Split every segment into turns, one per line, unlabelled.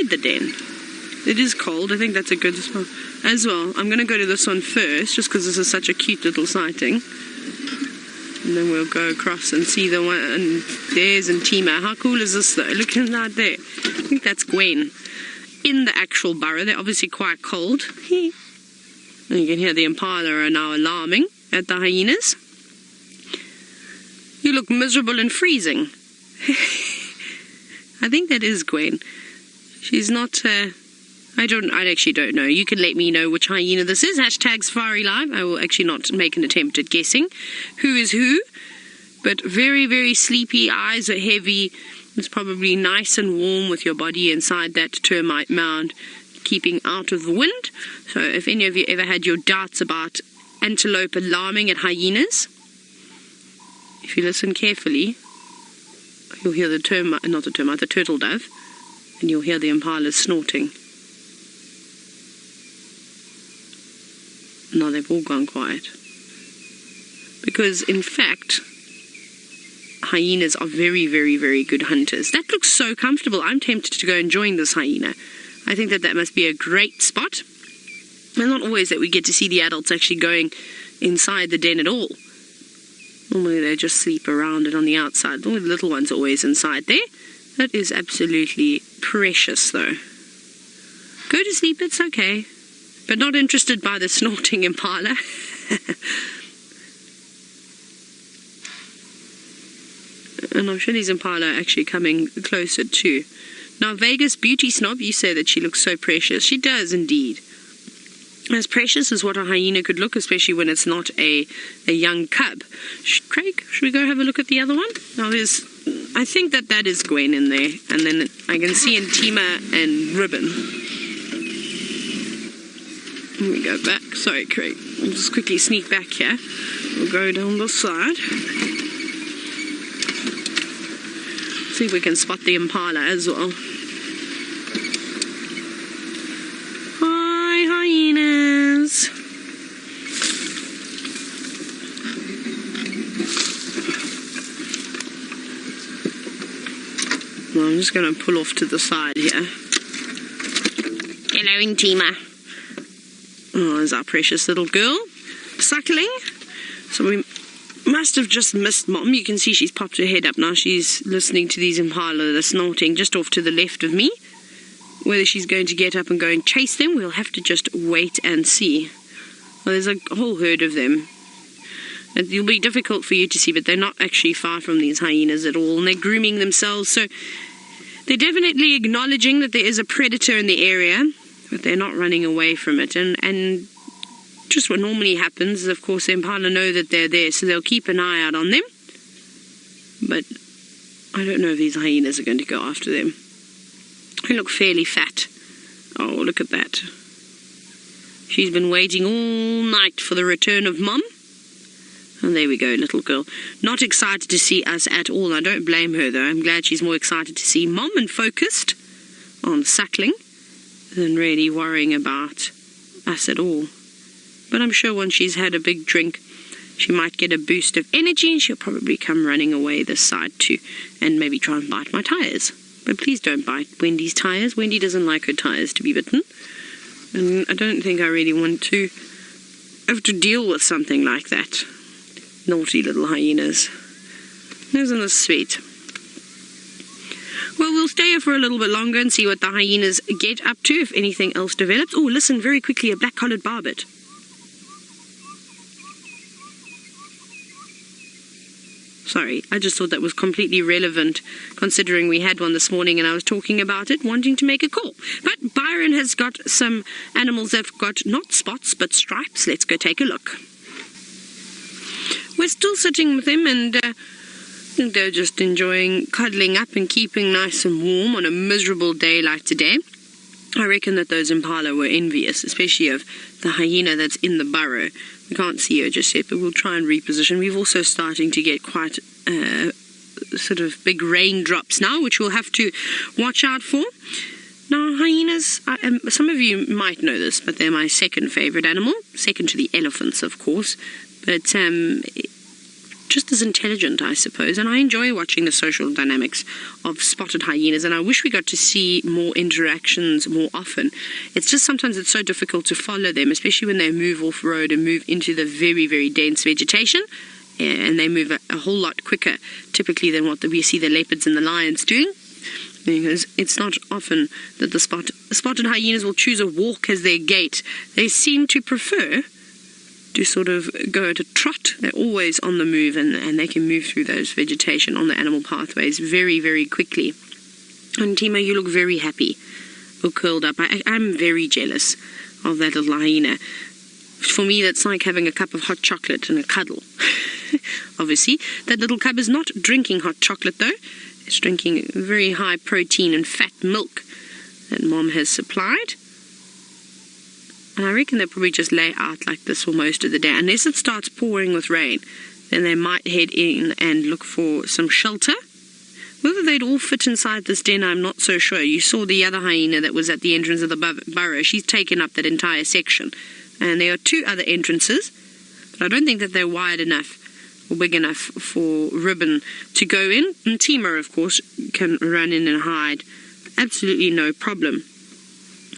the den. It is cold. I think that's a good spot as well. I'm going to go to this one first, just because this is such a cute little sighting. And then we'll go across and see the one. And there's Ntima. How cool is this, though? Look at that there. I think that's Gwen. In the actual burrow. They're obviously quite cold. And you can hear the impala are now alarming at the hyenas. You look miserable and freezing. I think that is Gwen. She's not... I actually don't know. You can let me know which hyena this is. Hashtag Safari Live. I will actually not make an attempt at guessing who is who. But very, very sleepy. Eyes are heavy. It's probably nice and warm with your body inside that termite mound, keeping out of the wind. So if any of you ever had your doubts about antelope alarming at hyenas, if you listen carefully, you'll hear the turtle dove, and you'll hear the impalas snorting. Now they've all gone quiet. Because, in fact, hyenas are very, very, very good hunters. That looks so comfortable. I'm tempted to go and join this hyena. I think that must be a great spot. And not always that we get to see the adults actually going inside the den at all. Normally they just sleep around it on the outside. All the little ones are always inside there. That is absolutely precious, though. Go to sleep, it's okay. But not interested by the snorting impala. And I'm sure these impala are actually coming closer too. Now, Vegas Beauty Snob, you say that she looks so precious. She does indeed. As precious as what a hyena could look, especially when it's not a young cub. Craig, should we go have a look at the other one? Now, I think that is Gwen in there. And then I can see Ntima and Ribbon. Let me go back. Sorry, Craig. I'll just quickly sneak back here. We'll go down the side. See if we can spot the impala as well. Hi, hyenas. Well, I'm just going to pull off to the side here. Hello, Ntima. Oh, there's our precious little girl, suckling. So we must have just missed Mom. You can see she's popped her head up now. She's listening to these impala that are snorting just off to the left of me. Whether she's going to get up and go and chase them, we'll have to just wait and see. Well, there's a whole herd of them. It'll be difficult for you to see, but they're not actually far from these hyenas at all. And they're grooming themselves, so they're definitely acknowledging that there is a predator in the area. But they're not running away from it. And just what normally happens is, of course, the impala know that they're there, so they'll keep an eye out on them. But I don't know if these hyenas are going to go after them. They look fairly fat. Oh, look at that. She's been waiting all night for the return of Mum. And there we go, little girl. Not excited to see us at all. I don't blame her, though. I'm glad she's more excited to see Mum and focused on suckling than really worrying about us at all. But I'm sure once she's had a big drink, she might get a boost of energy and she'll probably come running away this side too, and maybe try and bite my tyres. But please don't bite Wendy's tyres. Wendy doesn't like her tyres to be bitten. And I don't think I really want to have to deal with something like that. Naughty little hyenas. Isn't this sweet? Well, we'll stay here for a little bit longer and see what the hyenas get up to, if anything else develops. Oh, listen, very quickly, a black-collared barbet. Sorry, I just thought that was completely relevant, considering we had one this morning and I was talking about it, wanting to make a call. But Byron has got some animals that have got not spots, but stripes. Let's go take a look. We're still sitting with him, and I think they're just enjoying cuddling up and keeping nice and warm on a miserable day like today. I reckon that those impala were envious, especially of the hyena that's in the burrow. We can't see her just yet, but we'll try and reposition. We've also starting to get quite sort of big raindrops now, which we'll have to watch out for. Now, hyenas, some of you might know this, but they're my second favourite animal, second to the elephants, of course. But just as intelligent, I suppose. And I enjoy watching the social dynamics of spotted hyenas, and I wish we got to see more interactions more often. It's just sometimes it's so difficult to follow them, especially when they move off road and move into the very, very dense vegetation. And they move a whole lot quicker, typically, than what we see the leopards and the lions doing. Because it's not often that the spotted hyenas will choose a walk as their gait. They seem to prefer to sort of go at a trot. They're always on the move, and they can move through those vegetation on the animal pathways very, very quickly. And Ntima, you look very happy or curled up. I'm very jealous of that little hyena. For me, that's like having a cup of hot chocolate and a cuddle. Obviously, that little cub is not drinking hot chocolate, though. It's drinking very high protein and fat milk that Mom has supplied. And I reckon they'll probably just lay out like this for most of the day. Unless it starts pouring with rain, then they might head in and look for some shelter. Whether they'd all fit inside this den, I'm not so sure. You saw the other hyena that was at the entrance of the burrow. She's taken up that entire section. And there are 2 other entrances, but I don't think that they're wide enough or big enough for Ribbon to go in. And Ntima, of course, can run in and hide. Absolutely no problem.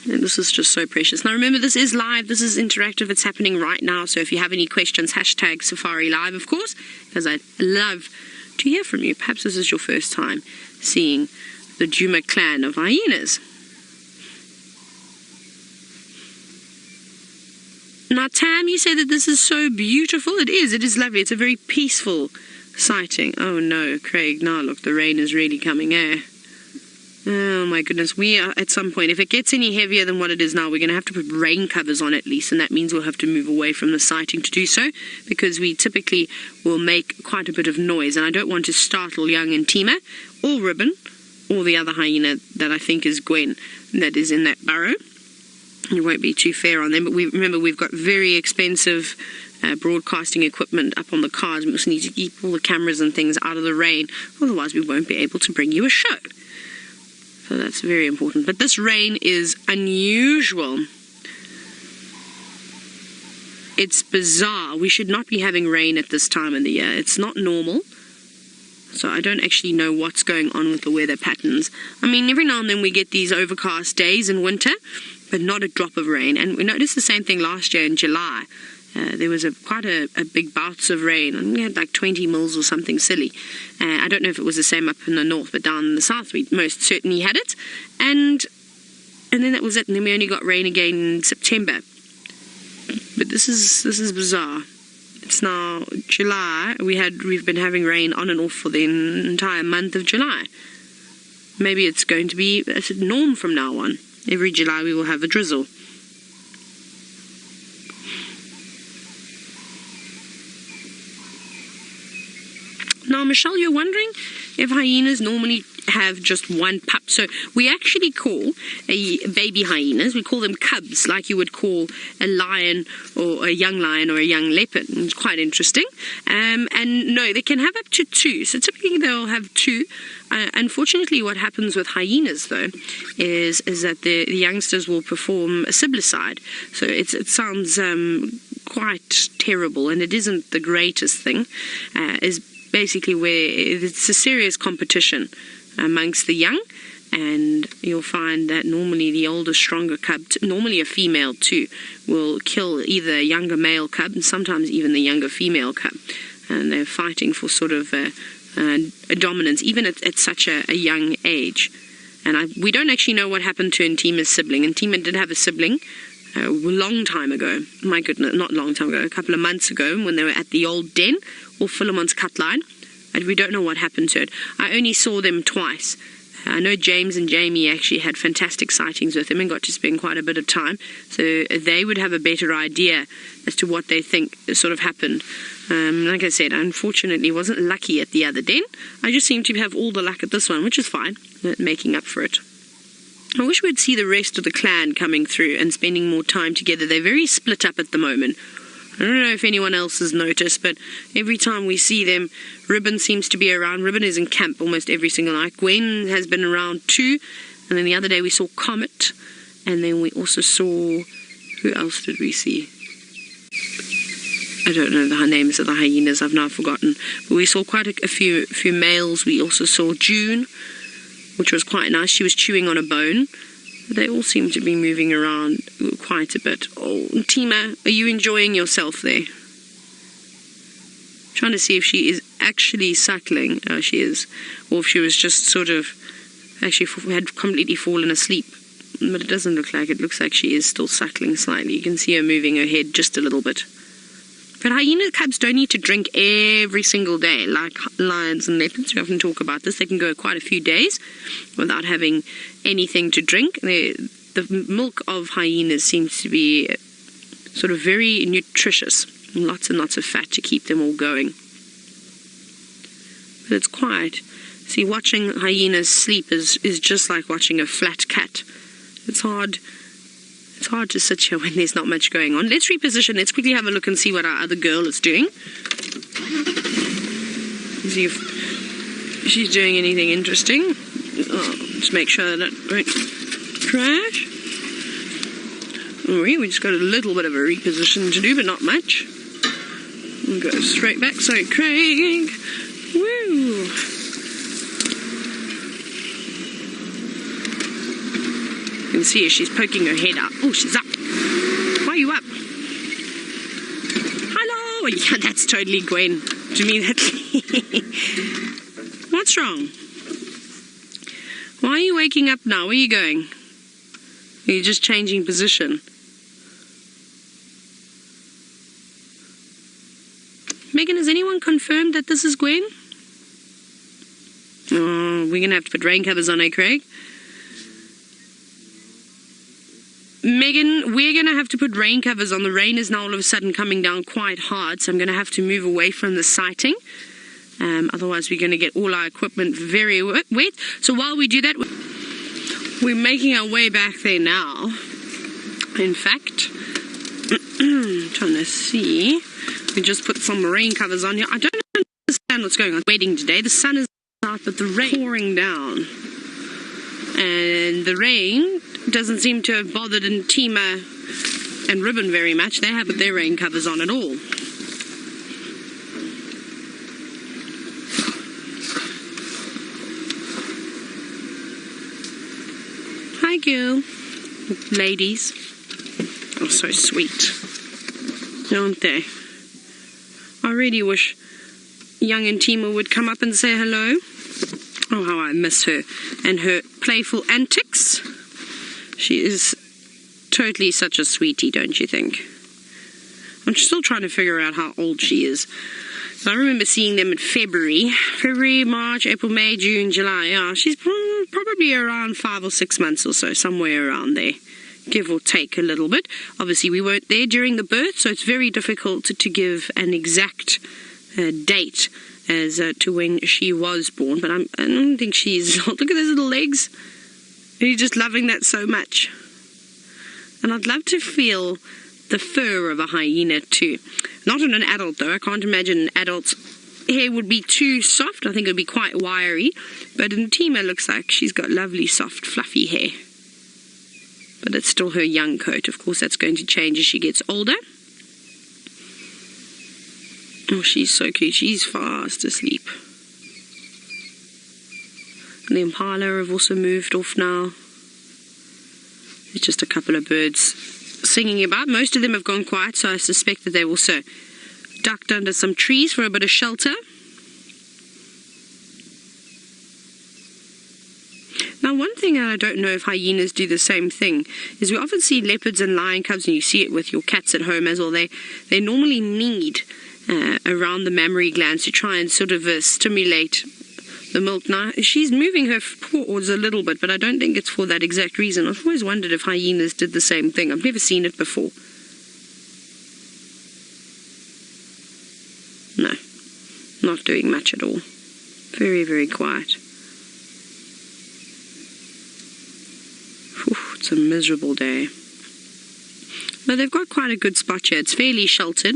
And this is just so precious. Now remember, this is live, this is interactive, it's happening right now. So if you have any questions, hashtag Safari Live, of course, because I'd love to hear from you. Perhaps this is your first time seeing the Djuma clan of hyenas. Now, Tam, you say that this is so beautiful. It is lovely. It's a very peaceful sighting. Oh no, Craig, now look, the rain is really coming, eh? Oh my goodness, we are at some point, if it gets any heavier than what it is now, we're going to have to put rain covers on at least, and that means we'll have to move away from the sighting to do so, because we typically will make quite a bit of noise, and I don't want to startle young Ntima or Ribbon or the other hyena that I think is Gwen that is in that burrow. It won't be too fair on them, but remember we've got very expensive broadcasting equipment up on the cars. We also need to keep all the cameras and things out of the rain, otherwise we won't be able to bring you a show. So that's very important. But this rain is unusual. It's bizarre. We should not be having rain at this time of the year. It's not normal. So I don't actually know what's going on with the weather patterns. I mean, every now and then we get these overcast days in winter, but not a drop of rain. And we noticed the same thing last year in July. There was quite a big bouts of rain, and we had like 20 mils or something silly. I don't know if it was the same up in the north, but down in the south we most certainly had it. And then that was it, and then we only got rain again in September. But this is bizarre. It's now July. We've been having rain on and off for the entire month of July. Maybe it's going to be a norm from now on. Every July we will have a drizzle. Now, Michelle, you're wondering if hyenas normally have just one pup. So we actually call baby hyenas, we call them cubs, like you would call a lion or a young leopard. It's quite interesting. And no, they can have up to 2. So typically they'll have 2. Unfortunately, what happens with hyenas, though, is that the youngsters will perform a siblicide. So it sounds quite terrible, and it isn't the greatest thing. Is basically where it's a serious competition amongst the young, and you'll find that normally the older, stronger cub, normally a female too, will kill either a younger male cub and sometimes even the younger female cub, and they're fighting for sort of a dominance even at such a young age. And we don't actually know what happened to Ntima's sibling. Ntima did have a sibling a long time ago. My goodness, not long time ago, a couple of months ago, when they were at the old den or Philemon's cut line, and we don't know what happened to it. I only saw them twice. I know James and Jamie actually had fantastic sightings with him and got to spend quite a bit of time, so they would have a better idea as to what they think sort of happened. Like I said, unfortunately wasn't lucky at the other den. I just seem to have all the luck at this one, which is fine, making up for it. I wish we'd see the rest of the clan coming through and spending more time together. They're very split up at the moment. I don't know if anyone else has noticed, but every time we see them, Ribbon seems to be around. Ribbon is in camp almost every single night. Gwen has been around too. And then the other day we saw Comet. And then we also saw... Who else did we see? I don't know the names of the hyenas, I've now forgotten. But we saw quite a few males. We also saw June, which was quite nice. She was chewing on a bone. They all seem to be moving around quite a bit. Oh, Ntima, are you enjoying yourself there? Trying to see if she is actually suckling. Oh, she is. Or if she was just sort of actually had completely fallen asleep. But it doesn't look like it. Looks like she is still suckling slightly. You can see her moving her head just a little bit. But hyena cubs don't need to drink every single day like lions and leopards. We often talk about this. They can go quite a few days without having anything to drink. The milk of hyenas seems to be sort of very nutritious. Lots and lots of fat to keep them all going. But it's quiet. See, watching hyenas sleep is just like watching a flat cat. It's hard to sit here when there's not much going on. Let's reposition. Let's quickly have a look and see what our other girl is doing. See if she's doing anything interesting. Just make sure that it won't crash. We just got a little bit of a reposition to do, but not much. We'll go straight back. Sorry, Craig. Woo! You can see her, she's poking her head up. Oh, she's up. Why are you up? Hello! Yeah, that's totally Gwen. To me, that's... What's wrong? Why are you waking up now? Where are you going? Are you just changing position? Megan, has anyone confirmed that this is Gwen? Oh, we're going to have to put rain covers on, Craig? Megan, we're going to have to put rain covers on. The rain is now all of a sudden coming down quite hard, so I'm going to have to move away from the sighting. Otherwise, we're going to get all our equipment very wet. So while we do that, we're making our way back there now. In fact, trying to see. We just put some rain covers on here. I don't understand what's going on. Waiting today. The sun is out, but the rain pouring down. And the rain doesn't seem to have bothered Ntima and Ribbon very much. They haven't put their rain covers on at all. Hi, girl. Ladies. Oh, so sweet. Aren't they? I really wish young Ntima would come up and say hello. Oh, how I miss her and her playful antics. She is totally such a sweetie, don't you think? I'm still trying to figure out how old she is. I remember seeing them in February, March, April, May, June, July. Yeah, she's probably around 5 or 6 months or so, somewhere around there, give or take a little bit. Obviously, we weren't there during the birth, so it's very difficult to give an exact date as to when she was born. But I don't think she's... Look at those little legs. You're just loving that so much. And I'd love to feel the fur of a hyena too. Not on an adult though. I can't imagine an adult's hair would be too soft. I think it would be quite wiry. But Ntima looks like she's got lovely, soft, fluffy hair. But it's still her young coat. Of course, that's going to change as she gets older. Oh, she's so cute. She's fast asleep. And the impala have also moved off now. There's just a couple of birds singing about. Most of them have gone quiet, so I suspect that they've also ducked under some trees for a bit of shelter. Now, one thing I don't know if hyenas do the same thing is we often see leopards and lion cubs, and you see it with your cats at home as well. They normally knead around the mammary glands to try and sort of stimulate the milk. Now, she's moving her paws a little bit, but I don't think it's for that exact reason. I've always wondered if hyenas did the same thing. I've never seen it before. No, not doing much at all. Very, very quiet. Whew, it's a miserable day. But they've got quite a good spot here. It's fairly sheltered,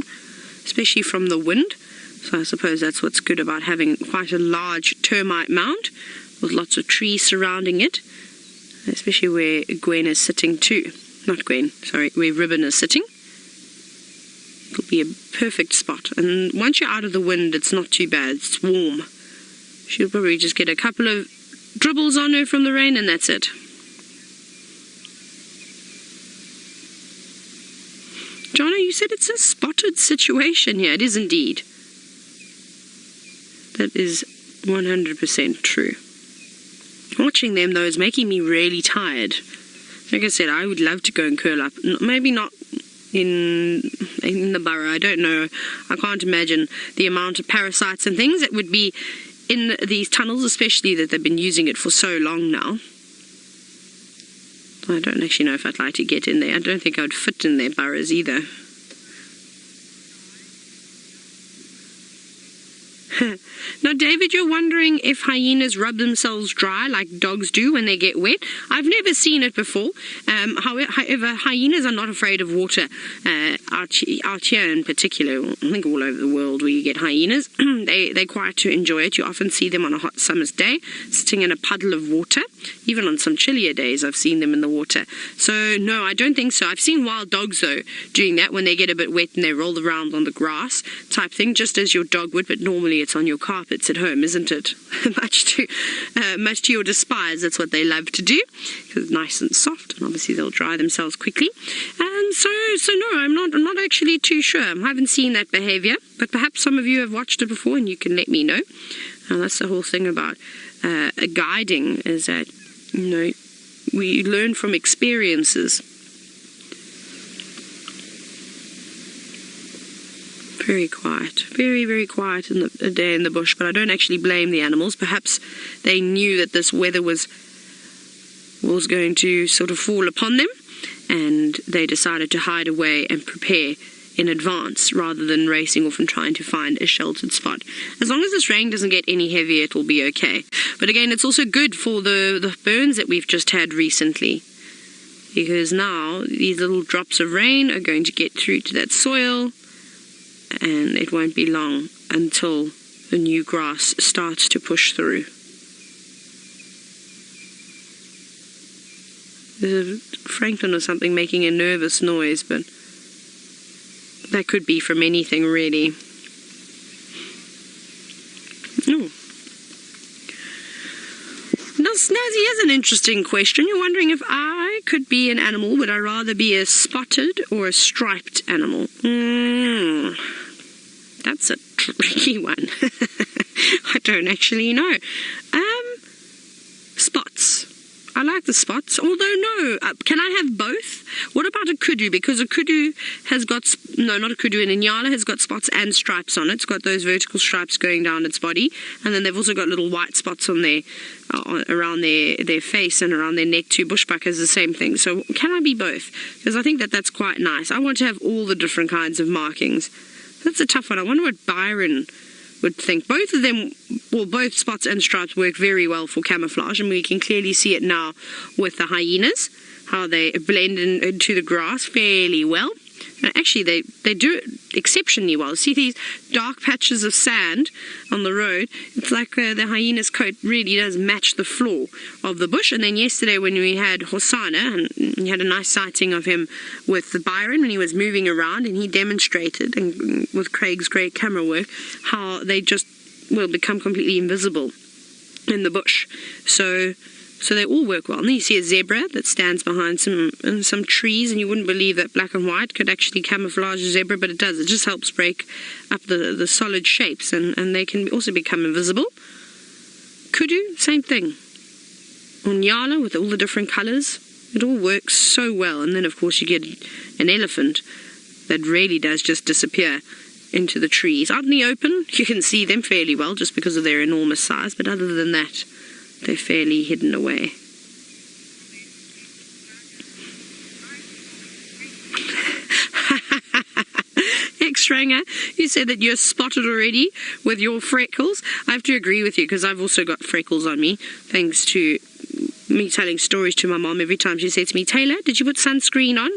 especially from the wind. So I suppose that's what's good about having quite a large termite mound with lots of trees surrounding it, especially where Gwen is sitting too. Not Gwen, sorry, where Ribbon is sitting. It'll be a perfect spot. And once you're out of the wind, it's not too bad. It's warm. She'll probably just get a couple of dribbles on her from the rain, and that's it. Johnna, you said it's a spotted situation here. It is indeed. That is 100% true. Watching them, though, is making me really tired. Like I said, I would love to go and curl up. Maybe not in the burrow. I don't know. I can't imagine the amount of parasites and things that would be in these tunnels, especially that they've been using it for so long now. I don't actually know if I'd like to get in there. I don't think I would fit in their burrows either. Now, David, you're wondering if hyenas rub themselves dry like dogs do when they get wet. I've never seen it before. However, hyenas are not afraid of water. Out here in particular, I think all over the world where you get hyenas, they're quite to enjoy it. You often see them on a hot summer's day, sitting in a puddle of water. Even on some chillier days, I've seen them in the water. So, no, I don't think so. I've seen wild dogs, though, doing that when they get a bit wet and they roll around on the grass type thing, just as your dog would, but normally it's on your carpets at home, isn't it? much to your despise, that's what they love to do, because it's nice and soft, and obviously they'll dry themselves quickly. And so no, I'm not actually too sure. I haven't seen that behavior, but perhaps some of you have watched it before and you can let me know. And that's the whole thing about guiding, is that, you know, we learn from experiences. Very quiet, very, very quiet in the day in the bush, but I don't actually blame the animals. Perhaps they knew that this weather was going to sort of fall upon them, and they decided to hide away and prepare in advance rather than racing off and trying to find a sheltered spot. As long as this rain doesn't get any heavier, it'll be okay. But again, it's also good for the burns that we've just had recently, because now these little drops of rain are going to get through to that soil, and it won't be long until the new grass starts to push through. There's Franklin or something making a nervous noise, but that could be from anything, really. Oh. Now, Snazzy has an interesting question. You're wondering if I could be an animal, would I rather be a spotted or a striped animal? That's a tricky one. I don't actually know. Spots. I like the spots, although no. Can I have both? What about a kudu? Because a kudu has got, no, not a kudu, an inyala has got spots and stripes on it. It's got those vertical stripes going down its body, and then they've also got little white spots on their, around their face and around their neck too. Bushbuck has the same thing. So can I be both? Because I think that's quite nice. I want to have all the different kinds of markings. That's a tough one. I wonder what Byron would think. Both of them, well, both spots and stripes work very well for camouflage, and we can clearly see it now with the hyenas, how they blend into the grass fairly well. And actually, they do it exceptionally well. See these dark patches of sand on the road? It's like the hyena's coat really does match the floor of the bush. And then yesterday when we had Hosanna, and we had a nice sighting of him with the Byron when he was moving around, and he demonstrated, and with Craig's great camera work, how they just will become completely invisible in the bush. So they all work well. And then you see a zebra that stands behind some trees, and you wouldn't believe that black and white could actually camouflage a zebra, but it does. It just helps break up the solid shapes, and they can also become invisible. Kudu, same thing. Unyala with all the different colours. It all works so well. And then, of course, you get an elephant that really does just disappear into the trees. Out in the open, you can see them fairly well just because of their enormous size, but other than that, they're fairly hidden away. X-Ranger, you said that you're spotted already with your freckles. I have to agree with you, because I've also got freckles on me, thanks to me telling stories to my mom every time she said to me, "Tayla, did you put sunscreen on?"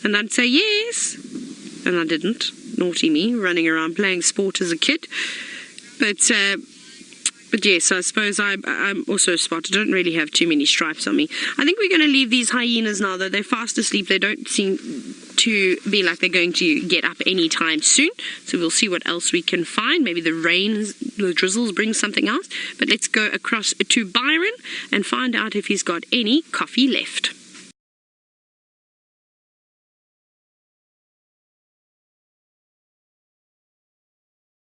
And I'd say, "Yes." And I didn't. Naughty me, running around playing sport as a kid. But yes, I suppose I'm also spotted. I don't really have too many stripes on me. I think we're going to leave these hyenas now, though. They're fast asleep. They don't seem to be like they're going to get up anytime soon. So we'll see what else we can find. Maybe the drizzles bring something else. But let's go across to Byron and find out if he's got any coffee left.